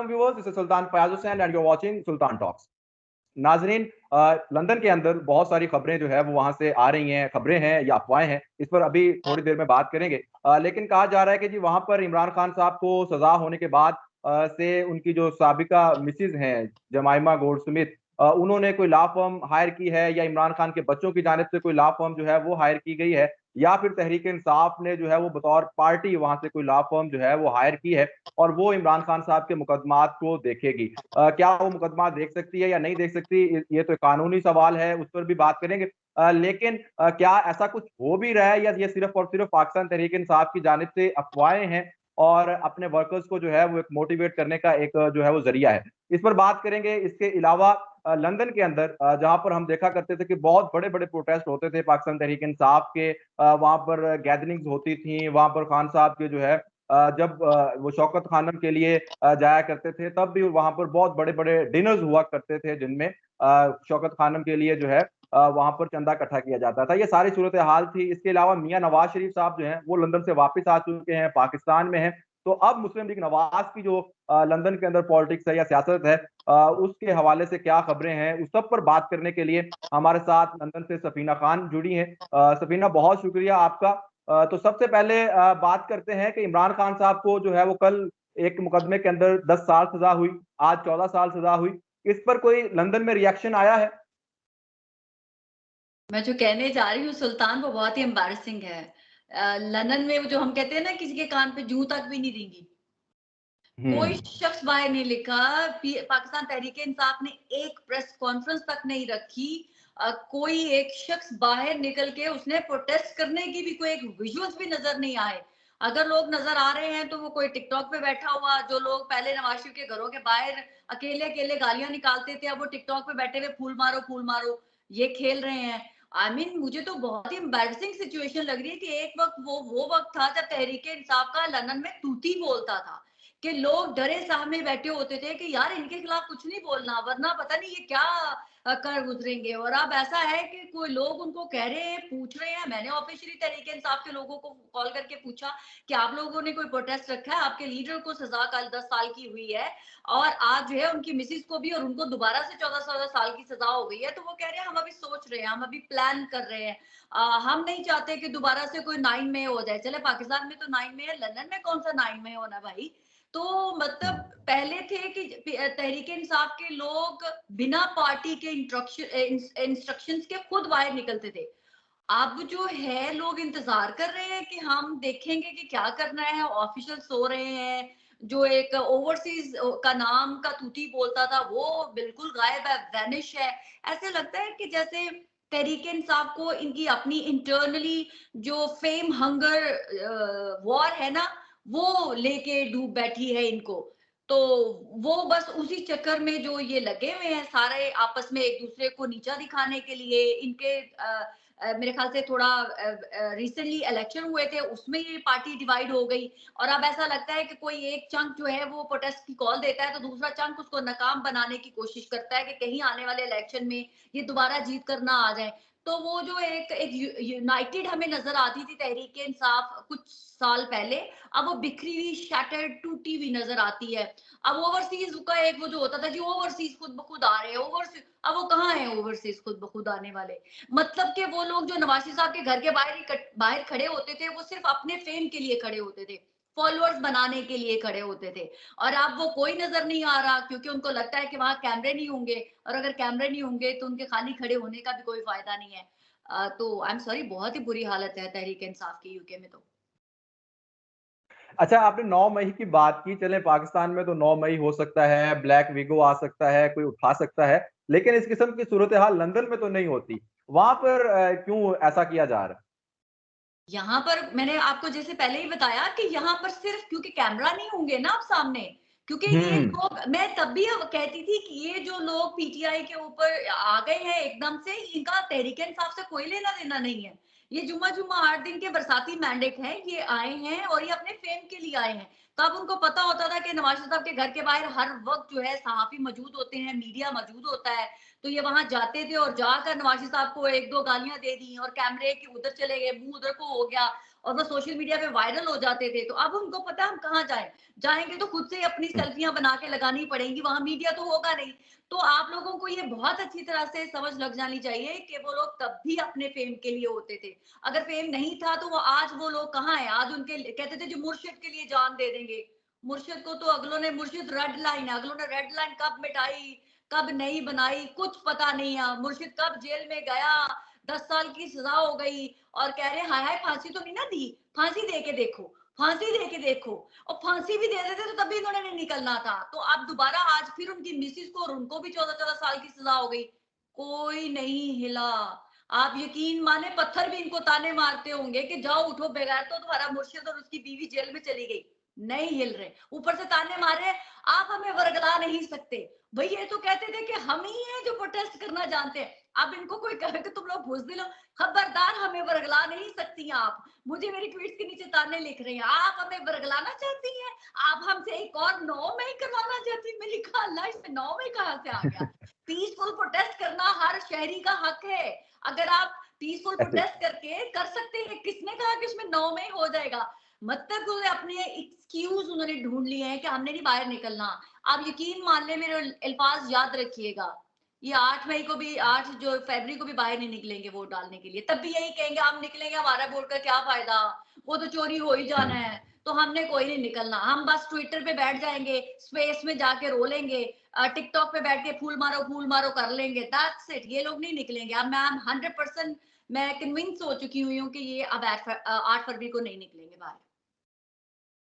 Welcome viewers, this is Sultan Fayaz Hussain and you are watching Sultan talks. नाजरीन, London के अंदर बहुत सारी खबरें जो है वो वहां से आ रही हैं, खबरें हैं या अफवाहें हैं, इस पर अभी थोड़ी देर में बात करेंगे। लेकिन कहा जा रहा है कि जी वहां पर इमरान खान साहब को सजा होने के बाद से उनकी जो साबिका मिसिज हैं जमाइमा गोल्डस्मिथ, उन्होंने कोई लॉ फर्म हायर की है या इमरान खान के बच्चों की जानिब से कोई लॉ फर्म जो है वो हायर की गई है, या फिर तहरीक इंसाफ ने जो है वो बतौर पार्टी वहां से कोई लॉ फर्म जो है वो हायर की है और वो इमरान खान साहब के मुकदमात को देखेगी। क्या वो मुकदमा देख सकती है या नहीं देख सकती, ये तो कानूनी सवाल है, उस पर भी बात करेंगे। लेकिन क्या ऐसा कुछ हो भी रहा है या ये सिर्फ और सिर्फ पाकिस्तान तहरीक इंसाफ की जानिब से अफवाहें हैं और अपने वर्कर्स को जो है वो एक मोटिवेट करने का एक जो है वो जरिया है, इस पर बात करेंगे। इसके अलावा लंदन के अंदर जहां पर हम देखा करते थे कि बहुत बड़े बड़े प्रोटेस्ट होते थे पाकिस्तान तहरीक इंसाफ के, वहां पर गैदरिंग्स होती थी, वहां पर खान साहब के जो है जब वो शौकत खानम के लिए जाया करते थे तब भी वहां पर बहुत बड़े बड़े डिनर्स हुआ करते थे जिनमें शौकत खानम के लिए जो है वहां पर चंदा इकट्ठा किया जाता था। ये सारी सूरत हाल थी। इसके अलावा मियां नवाज शरीफ साहब जो हैं वो लंदन से वापस आ चुके हैं, पाकिस्तान में हैं। तो अब मुस्लिम लीग नवाज की जो लंदन के अंदर पॉलिटिक्स है या सियासत है, उसके हवाले से क्या खबरें हैं, उस सब पर बात करने के लिए हमारे साथ लंदन से सफीना खान जुड़ी हैं। सफीना, बहुत शुक्रिया आपका। तो सबसे पहले बात करते हैं कि इमरान खान साहब को जो है वो कल एक मुकदमे के अंदर 10 साल सजा हुई, आज 14 साल सजा हुई। इस पर कोई लंदन में रिएक्शन आया है? मैं जो कहने जा रही हूँ सुल्तान, वो बहुत ही एम्बैरेसिंग है। लंदन में वो जो हम कहते हैं ना, किसी के कान पे जूं तक भी नहीं रेंगी। कोई हम्म। शख्स बाहर नहीं लिखा। पाकिस्तान तहरीक इंसाफ ने एक प्रेस कॉन्फ्रेंस तक नहीं रखी। कोई एक शख्स बाहर निकल के उसने प्रोटेस्ट करने की भी कोई एक विजुअल्स भी नजर नहीं आए। अगर लोग नजर आ रहे हैं तो वो कोई टिकटॉक पे बैठा हुआ, जो लोग पहले नवाज शरीफ के घरों के बाहर अकेले अकेले गालियां निकालते थे, अब वो टिकटॉक पे बैठे हुए फूल मारो ये खेल रहे हैं। मुझे तो बहुत ही एम्बैरेसिंग सिचुएशन लग रही है कि एक वक्त वो वक्त था जब तहरीक इंसाफ का लंदन में तूती बोलता था, कि लोग डरे सामने बैठे होते थे कि यार इनके खिलाफ कुछ नहीं बोलना वरना पता नहीं ये क्या कर गुजरेंगे। और अब ऐसा है कि कोई लोग उनको कह रहे हैं, पूछ रहे हैं। मैंने ऑफिशियली तहरीक इंसाफ के लोगों को कॉल करके पूछा कि आप लोगों ने कोई प्रोटेस्ट रखा है, आपके लीडर को सजा कल 10 साल की हुई है और आज जो है उनकी मिसिस को भी, और उनको दोबारा से 14 साल की सजा हो गई है। तो वो कह रहे हैं हम अभी सोच रहे हैं, हम अभी प्लान कर रहे हैं। हम नहीं चाहते कि दोबारा से कोई 9 मई हो जाए। चले पाकिस्तान में तो 9 मई है, लंदन में कौन सा 9 मई होना भाई। तो मतलब पहले थे कि तहरीक इंसाफ के लोग बिना पार्टी के इंस्ट्रक्शंस के खुद बाहर निकलते थे। अब जो है लोग इंतजार कर रहे हैं कि हम देखेंगे कि क्या करना है। ऑफिशियल सो रहे हैं। जो एक ओवरसीज का नाम का तूती बोलता था वो बिल्कुल गायब है, वैनिश है। ऐसे लगता है कि जैसे तहरीक इंसाफ को इनकी अपनी इंटरनली जो फेम हंगर वॉर है ना, वो लेके डूब बैठी है इनको। तो वो बस उसी चक्कर में जो ये लगे हुए हैं सारे आपस में एक दूसरे को नीचा दिखाने के लिए। इनके मेरे ख्याल से थोड़ा रिसेंटली इलेक्शन हुए थे, उसमें ये पार्टी डिवाइड हो गई। और अब ऐसा लगता है कि कोई एक चंक जो है वो प्रोटेस्ट की कॉल देता है तो दूसरा चंक उसको नाकाम बनाने की कोशिश करता है कि कहीं आने वाले इलेक्शन में ये दोबारा जीत कर ना आ जाए। तो वो जो एक यूनाइटेड हमें नजर आती थी तहरीक इंसाफ कुछ साल पहले, अब वो बिखरी हुई, शैटर्ड, टूटी हुई नजर आती है। अब ओवरसीज का एक वो जो होता था कि ओवरसीज खुद ब खुद आ रहे हैं ओवरसीज, अब वो कहाँ है ओवरसीज खुद ब खुद आने वाले। मतलब कि वो लोग जो नवाज शरीफ साहब के घर के बाहर खड़े होते थे, वो सिर्फ अपने फेम के लिए खड़े होते थे, फॉलोअर्स बनाने के लिए खड़े होते थे। और अब वो कोई नजर नहीं आ रहा क्योंकि उनको लगता है कि वहां कैमरे नहीं होंगे, और अगर कैमरे नहीं होंगे तो उनके खाली खड़े होने का भी कोई फायदा नहीं है। तो आई एम सॉरी, बहुत ही बुरी हालत है तहरीक इंसाफ की यूके में। तो अच्छा, आपने 9 मई की बात की। चले पाकिस्तान में तो 9 मई हो सकता है, ब्लैक वीगो आ सकता है, कोई उठा सकता है, लेकिन इस किस्म की सूरत हाल लंदन में तो नहीं होती। वहां पर क्यों ऐसा किया जा रहा यहाँ पर मैंने आपको जैसे पहले ही बताया कि यहाँ पर सिर्फ क्योंकि कैमरा नहीं होंगे ना आप सामने, क्योंकि है? ये लोग, मैं तब भी कहती थी कि ये जो लोग पीटीआई के ऊपर आ गए हैं एकदम से, इनका तहरीक इंसाफ से कोई लेना देना नहीं है। ये जुम्मा जुम्मा 8 दिन के बरसाती मैंडेट है, ये आए हैं और ये अपने फेम के लिए आए हैं। तब उनको पता होता था कि नवाज शरीफ साहब के घर के बाहर हर वक्त जो है सहाफी मौजूद होते हैं, मीडिया मौजूद होता है। तो ये वहां जाते थे और जाकर नवाज शरीफ साहब को एक दो गालियां दे दी और कैमरे के उधर चले गए, मुंह उधर को हो गया। और वो सोशल मीडिया पे वायरल हो जाते थे, तो अब उनको पता है हम कहाँ जाएं, जाएंगे तो खुद से ही अपनी सेल्फियां बना के लगानी पड़ेंगी, वहां मीडिया तो होगा नहीं। तो आप लोगों को ये बहुत अच्छी तरह से समझ लग जानी चाहिए कि वो लोग तब भी अपने फेम के लिए होते थे। अगर फेम नहीं था तो वो आज वो लोग कहाँ है, आज उनके कहते थे जो मुर्शिद के लिए जान दे देंगे। मुर्शिद को तो अगलों ने, मुर्शिद रेड लाइन है, अगलों ने रेड लाइन कब मिटाई कब नहीं बनाई कुछ पता नहीं है। मुर्शिद कब जेल में गया, 10 साल की सजा हो गई और कह रहे हाय हाय फांसी तो नहीं ना दी, फांसी दे के देखो, फांसी दे के देखो। और फांसी भी दे देते तो तभी इन्होंने नहीं निकलना था। तो अब दोबारा आज फिर उनकी मिसिस को और उनको भी 14-14 साल की सजा हो गई, कोई नहीं हिला। आप यकीन माने पत्थर भी इनको ताने मारते होंगे कि जाओ उठो, बगैर तो तुम्हारा मुर्शिद और उसकी बीवी जेल में चली गई, नहीं हिल रहे, ऊपर से ताने मारे। आप हमें वर्गला नहीं सकते भाई, ये तो कहते थे कि हम ही हैं जो प्रोटेस्ट करना जानते हैं। अब इनको कोई कहे कि तुम लोग बुज़दिल हो, खबरदार हमें वर्गला नहीं सकती आप। मुझे मेरी ट्वीट्स के नीचे ताने लिख रहे हैं, आप हमें वर्गलाना चाहती हैं, आप हमसे एक और 9 मई करवाना चाहती हैं। मैंने कहा अल्लाह इसमें 9 मई कहाँ से आ गया? पीसफुल प्रोटेस्ट करना हर शहरी का हक है। अगर आप पीसफुल ऐसे ही। प्रोटेस्ट करके कर सकते हैं, किसने कहा कि उसमें 9 मई हो जाएगा? मतलब वो अपने एक्सक्यूज उन्होंने ढूंढ लिए हैं कि हमने नहीं बाहर निकलना। आप यकीन मान ले, मेरे अल्फाज याद रखिएगा, ये 8 मई को भी, 8 जो फरवरी को भी बाहर नहीं निकलेंगे वोट डालने के लिए, तब भी यही कहेंगे हम निकलेंगे, हमारा वोट का क्या फायदा, वो तो चोरी हो ही जाना है। तो हमने कोई नहीं निकलना, हम बस ट्विटर पे बैठ जाएंगे, स्पेस में जाके रो लेंगे, टिकटॉक पे बैठ के फूल मारो कर लेंगे, दैट्स इट। ये लोग नहीं निकलेंगे। अब मैं 100% मैं कन्विंस हो चुकी हुई हूँ कि ये अब 8 फरवरी को नहीं निकलेंगे बाहर।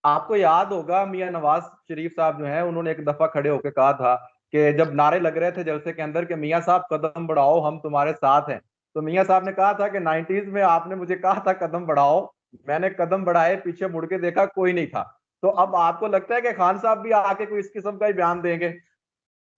आपको याद होगा मियां नवाज शरीफ साहब जो है उन्होंने एक दफा खड़े होकर कहा था कि जब नारे लग रहे थे जलसे के अंदर कि मियां साहब कदम बढ़ाओ हम तुम्हारे साथ हैं, तो मियां साहब ने कहा था कि 90s में आपने मुझे कहा था कदम बढ़ाओ, मैंने कदम बढ़ाए, पीछे मुड़ के देखा कोई नहीं था। तो अब आपको लगता है कि खान साहब भी आके कोई इस किस्म का ही बयान देंगे?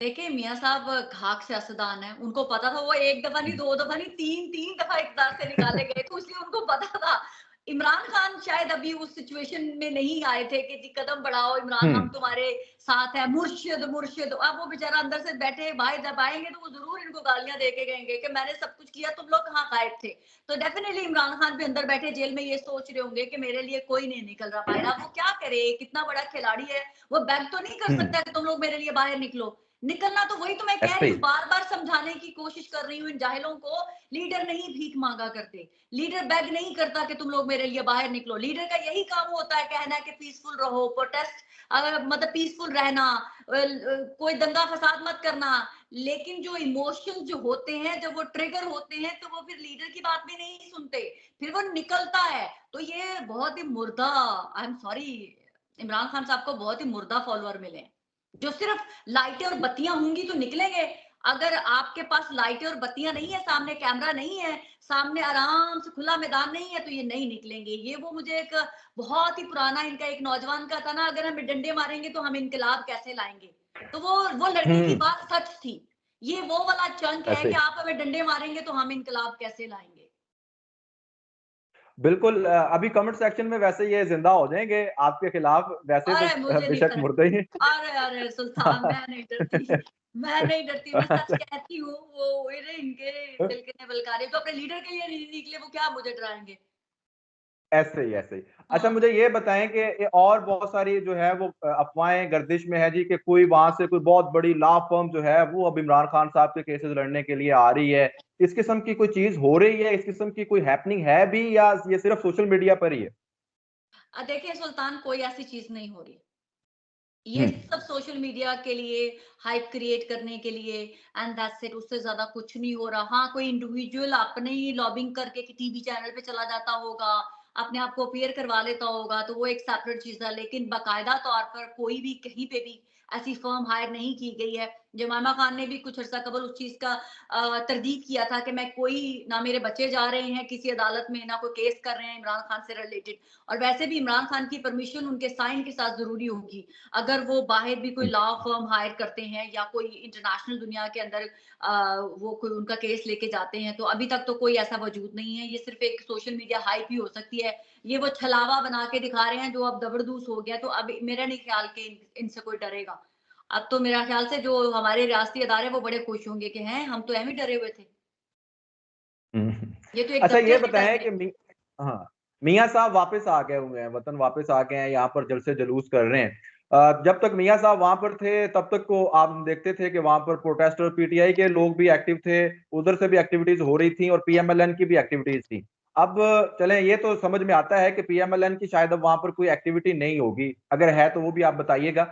देखिए मियाँ साहब घाक सियासतदान है, उनको पता था वो 1 दफा नहीं, 2 दफा नहीं, 3-3 दफा इक़्तिदार से निकाले गए, तो इसलिए उनको पता था। इमरान खान शायद अभी उस सिचुएशन में नहीं आए थे कि जी कदम बढ़ाओ इमरान, हम हम्म। तुम्हारे साथ हैं, मुर्शिद मुर्शिद। अब वो बेचारा अंदर से बैठे भाई, जब आएंगे तो वो जरूर इनको गालियां दे के गएंगे कि मैंने सब कुछ किया, तुम लोग कहाँ गायब थे। तो डेफिनेटली इमरान खान भी अंदर बैठे जेल में ये सोच रहे होंगे कि मेरे लिए कोई नहीं निकल रहा बाहर, अब वो क्या करे, कितना बड़ा खिलाड़ी है, वो बैक तो नहीं कर हम्म। सकता कि तुम लोग मेरे लिए बाहर निकलो। निकलना तो वही तो मैं कह ऐसे रही हूँ, ही। बार बार समझाने की कोशिश कर रही हूँ इन जाहिलों को। लीडर नहीं भीख मांगा करते, लीडर बेग नहीं करता कि तुम लोग मेरे लिए बाहर निकलो। लीडर का यही काम होता है, कहना कि पीसफुल रहो, प्रोटेस्ट मतलब पीसफुल रहना, कोई दंगा फसाद मत करना। लेकिन जो इमोशंस जो होते हैं, जब वो ट्रिगर होते हैं, तो वो फिर लीडर की बात भी नहीं सुनते, फिर वो निकलता है। तो ये बहुत ही मुर्दा, I am sorry, Imran Khan साहब को बहुत ही मुर्दा फॉलोअर मिले हैं, जो सिर्फ लाइटें और बत्तियां होंगी तो निकलेंगे। अगर आपके पास लाइटें और बत्तियां नहीं है, सामने कैमरा नहीं है, सामने आराम से खुला मैदान नहीं है, तो ये नहीं निकलेंगे। ये वो मुझे एक बहुत ही पुराना इनका एक नौजवान का था ना, अगर हम डंडे मारेंगे तो हम इनकलाब कैसे लाएंगे, तो वो लड़के की हम्म। बात सच थी। ये वो वाला चंक है ऐसे कि ही। आप हमें डंडे मारेंगे तो हम इनकलाब कैसे लाएंगे। बिल्कुल। अभी कमेंट सेक्शन में वैसे ये जिंदा हो जाएंगे आपके खिलाफ, वैसे तो अरे मुझे नहीं बेशक फर्क, मुर्दे ही अरे अरे सुल्तान मैं नहीं डरती, मैं नहीं डरती, मैं सच कहती हूँ। वो अरे इनके दिल के बलकारे तो अपने लीडर के लिए नहीं निकले, वो क्या मुझे डराएंगे। ऐसे ही, ऐसे ही। अच्छा, हाँ मुझे ये बताएं कि ये और बहुत सारी जो है वो अफवाहें गर्दिश में है जी कि कोई वहां से कोई बहुत बड़ी लॉ फर्म जो है वो अब इमरान खान साहब के केसेस लड़ने के लिए आ रही है। इस किस्म की कोई चीज हो रही है, इस किस्म की कोई हैपनिंग है भी, या ये सिर्फ सोशल मीडिया पर ही है? देखिए सुल्तान, कोई ऐसी चीज नहीं हो रही, ये हम्म। सब सोशल मीडिया के लिए, हाइप क्रिएट करने के लिए, एंड दैट्स इट, उससे ज्यादा कुछ नहीं हो रहा। हाँ कोई इंडिविजुअल अपने ही लॉबिंग करके कि टीवी चैनल पे चला जाता होगा, अपने आप को अपीयर करवा लेता होगा, तो वो एक सेपरेट चीज है। लेकिन बाकायदा तौर पर कोई भी कहीं पे भी ऐसी फर्म हायर नहीं की गई है। जमाइमा खान ने भी कुछ अर्सा कबल उस चीज का तरदीद किया था कि मैं कोई, ना मेरे बच्चे जा रहे हैं किसी अदालत में, ना कोई केस कर रहे हैं इमरान खान से रिलेटेड। और वैसे भी इमरान खान की परमिशन उनके साइन के साथ जरूरी होगी, अगर वो बाहर भी कोई लॉ फर्म हायर करते हैं या कोई इंटरनेशनल दुनिया के अंदर वो कोई उनका केस लेके जाते हैं। तो अभी तक तो कोई ऐसा वजूद नहीं है, ये सिर्फ एक सोशल मीडिया हाइप ही हो सकती है। ये वो छलावा बना के दिखा रहे हैं जो अब दबरदूस हो गया। तो अब मेरा नहीं ख्याल कि इनसे कोई डरेगा। अब तो मेरा ख्याल से जो हमारे रियासती अदारे वो बड़े खुश होंगे कि हैं हम तो एवं डरे हुए थे, हम्म। ये तो एक अच्छा, दबके ये से डर बताएं गए। कि हाँ, मियाँ साहब वापस आ गए हुए हैं, वतन वापस आ गए हैं, यहाँ पर जलसे जुलूस कर रहे हैं। जब तक मियाँ साहब वहां पर थे तब तक को आप देखते थे कि वहां पर प्रोटेस्ट और पीटीआई के लोग भी एक्टिव थे, उधर से भी एक्टिविटीज हो रही थी और पीएमएलएन की भी एक्टिविटीज थी। अब चले ये तो समझ में आता है कि पीएमएलएन की शायद अब वहां पर कोई एक्टिविटी नहीं होगी, अगर है तो वो भी आप बताइएगा।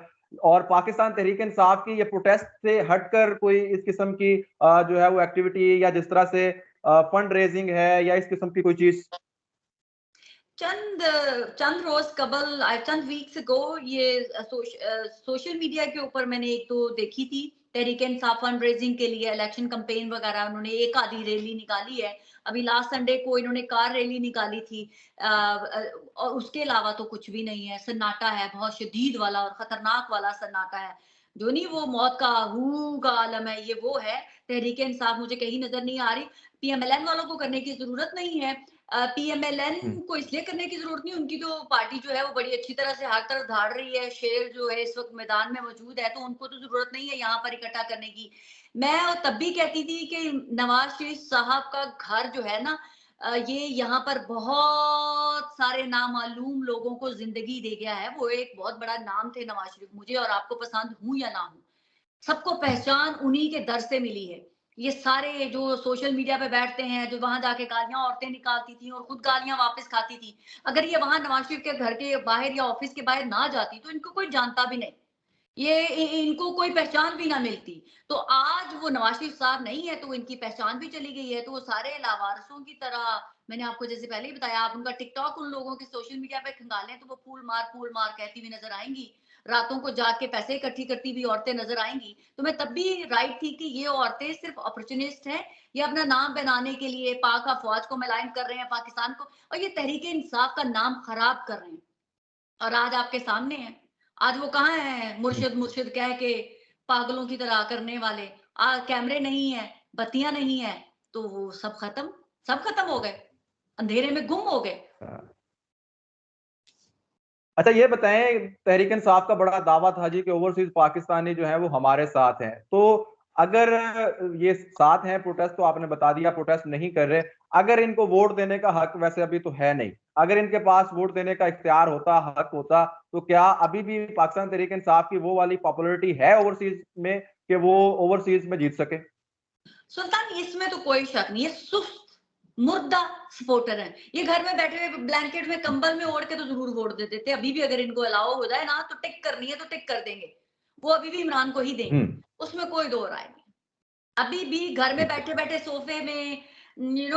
और पाकिस्तान तहरीक इंसाफ की ये प्रोटेस्ट से हटकर कोई इस किस्म की जो है वो एक्टिविटी या जिस तरह से फंड रेजिंग है या इस किस्म की कोई चीज? चंद चंद रोज कबल चंद वीक्स अगो ये सोशल मीडिया के ऊपर मैंने एक तो देखी थी, तहरीक इंसाफ फंड रेजिंग के लिए इलेक्शन कैंपेन वगैरह उन्होंने एक आधी रैली निकाली है। अभी लास्ट संडे को इन्होंने कार रैली निकाली थी। और उसके अलावा तो कुछ भी नहीं है, सन्नाटा है, बहुत शदीद वाला और खतरनाक वाला सन्नाटा है। जो नहीं वो मौत का हू का आलम है, ये वो है। तहरीक इंसाफ मुझे कहीं नजर नहीं आ रही। पीएमएलएन वालों को करने की जरूरत नहीं है। पीएमएलएन को इसलिए करने की जरूरत नहीं, उनकी जो पार्टी जो है वो बड़ी अच्छी तरह से हर तरफ धाड़ रही है, शेर जो है इस वक्त मैदान में मौजूद है, तो उनको तो जरूरत नहीं है यहाँ पर इकट्ठा करने की। मैं तब भी कहती थी कि नवाज शरीफ साहब का घर जो है ना, ये यहाँ पर बहुत सारे नामालूम लोगों को जिंदगी दे गया है। वो एक बहुत बड़ा नाम थे नवाज शरीफ, मुझे और आपको पसंद हूं या ना हूं, सबको पहचान उन्हीं के दर से मिली है। ये सारे जो सोशल मीडिया पे बैठते हैं, जो वहां जाके गालियां औरतें निकालती थी और खुद गालियां वापस खाती थी, अगर ये वहां नवाज शरीफ के घर के बाहर या ऑफिस के बाहर ना जाती तो इनको कोई जानता भी नहीं, ये इनको कोई पहचान भी ना मिलती। तो आज वो नवाज शरीफ साहब नहीं है तो इनकी पहचान भी चली गई है, तो वो सारे लावारिसों की तरह, मैंने आपको जैसे पहले ही बताया, आप उनका टिकटॉक उन लोगों के सोशल मीडिया पे खंगालें तो वो फूल मार कहती हुई नजर आएंगी, रातों को जाग के पैसे इकट्ठी करती हुई औरतें नजर आएंगी। तो मैं तब भी राइट थी कि ये औरतें सिर्फ अपॉर्चुनिस्ट हैं, ये अपना नाम बनाने के लिए पाक अफवाज को मलाइन कर रहे हैं, पाकिस्तान को, और ये तहरीक इंसाफ का नाम खराब कर रहे हैं। और आज आपके सामने है, आज वो कहाँ है मुर्शिद मुर्शिद कह के पागलों की तरह करने वाले। आज कैमरे नहीं है, बत्तियां नहीं है, तो वो सब खत्म हो गए, अंधेरे में गुम हो गए। अच्छा ये बताएं, तहरीक इंसाफ का बड़ा दावा था जी कि ओवरसीज पाकिस्तानी जो है वो हमारे साथ हैं, तो अगर ये साथ हैं, प्रोटेस्ट तो आपने बता दिया प्रोटेस्ट नहीं कर रहे, अगर इनको वोट देने का हक वैसे अभी तो है नहीं, अगर इनके पास वोट देने का इख्तियार होता, हक होता, तो क्या अभी भी पाकिस्तान तहरीक इंसाफ की वो वाली पॉपुलरिटी है ओवरसीज में कि वो ओवरसीज में जीत सके? सुल्तान इसमें तो कोई शक नहीं है, सुस्त मुर्दा सपोर्टर है ये। घर में बैठे हुए ब्लैंकेट में कंबल में ओढ़ के तो जरूर वोट दे देते, अभी भी अगर इनको अलाउ हो जाए ना तो टिक करनी है तो टिक कर देंगे, वो अभी भी इमरान को ही देंगे, उसमें कोई दो राय नहीं। अभी भी घर में ठीक है। बैठे बैठे सोफे में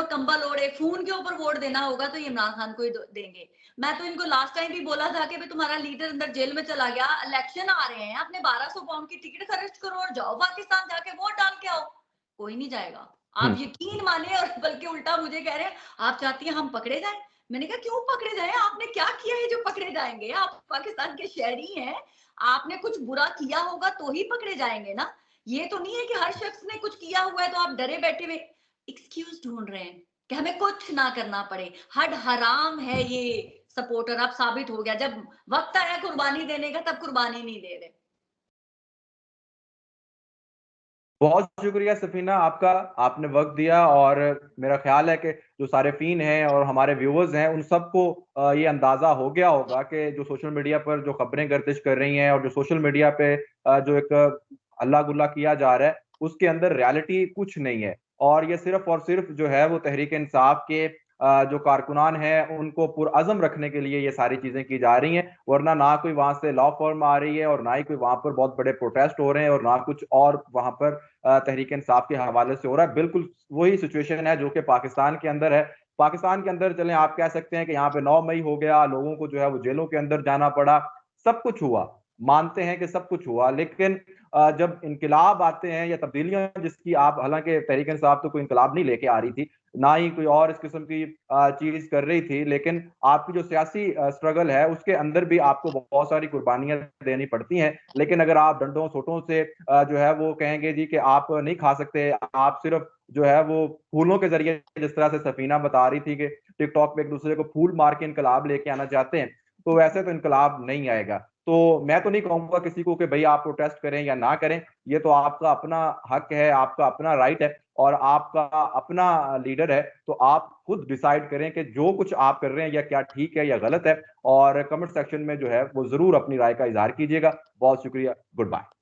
कंबल ओढ़े खून के ऊपर वोट देना होगा तो ये इमरान खान को ही देंगे। मैं तो इनको लास्ट टाइम भी बोला था कि भाई तुम्हारा लीडर अंदर जेल में चला गया, इलेक्शन आ रहे हैं, अपने 1200 पाउंड की टिकट खर्च करो और जाओ पाकिस्तान जाके वोट डाल के आओ। कोई नहीं जाएगा, आप यकीन माने, और बल्कि उल्टा मुझे कह रहे हैं आप चाहती हैं हम पकड़े जाएं। मैंने कहा क्यों पकड़े जाएं, आपने क्या किया है जो पकड़े जाएंगे, आप पाकिस्तान के शहरी हैं, आपने कुछ बुरा किया होगा तो ही पकड़े जाएंगे ना। ये तो नहीं है कि हर शख्स ने कुछ किया हुआ है तो आप डरे बैठे हुए एक्सक्यूज ढूंढ रहे हैं कि हमें कुछ ना करना पड़े। हड हराम है ये सपोर्टर, अब साबित हो गया, जब वक्त आया कुर्बानी देने का तब कुर्बानी नहीं दे रहे। बहुत शुक्रिया सफीना आपका, आपने वक्त दिया, और मेरा ख्याल है कि जो सारे फीन हैं और हमारे व्यूवर्स हैं उन सबको ये अंदाजा हो गया होगा कि जो सोशल मीडिया पर जो खबरें गर्दिश कर रही हैं और जो सोशल मीडिया पे जो एक अल्लाह गुल्ला किया जा रहा है उसके अंदर रियलिटी कुछ नहीं है, और ये सिर्फ और सिर्फ जो है वो तहरीक इंसाफ के जो कारकुनान हैं उनको पुरअज़म रखने के लिए ये सारी चीजें की जा रही हैं, वरना ना कोई वहां से लॉ फर्म आ रही है और ना ही कोई वहां पर बहुत बड़े प्रोटेस्ट हो रहे हैं और ना कुछ और वहां पर तहरीक इंसाफ के हवाले से हो रहा है। बिल्कुल वही सिचुएशन है जो कि पाकिस्तान के अंदर है। पाकिस्तान के अंदर चलें आप कह सकते हैं कि यहाँ पे 9 मई हो गया, लोगों को जो है वो जेलों के अंदर जाना पड़ा, सब कुछ हुआ, मानते हैं कि सब कुछ हुआ, लेकिन जब इनकलाब आते हैं या तब्दीलियां जिसकी आप, हालांकि तहरीक इंसाफ तो कोई इनकलाब नहीं लेके आ रही थी, ना ही कोई और इस किस्म की चीज कर रही थी, लेकिन आपकी जो सियासी स्ट्रगल है उसके अंदर भी आपको बहुत सारी कुर्बानियां देनी पड़ती हैं। लेकिन अगर आप डंडों सोटों से जो है वो कहेंगे जी कि आप नहीं खा सकते, आप सिर्फ जो है वो फूलों के जरिए, जिस तरह से सफीना बता रही थी कि टिकटॉक पे एक दूसरे को फूल मार के इनकलाब लेके आना चाहते हैं, तो वैसे तो इनकलाब नहीं आएगा। तो मैं तो नहीं कहूंगा किसी को कि भाई आप प्रोटेस्ट करें या ना करें, ये तो आपका अपना हक है, आपका अपना राइट है, और आपका अपना लीडर है, तो आप खुद डिसाइड करें कि जो कुछ आप कर रहे हैं या क्या ठीक है या गलत है, और कमेंट सेक्शन में जो है वो जरूर अपनी राय का इजहार कीजिएगा। बहुत शुक्रिया, गुड बाय।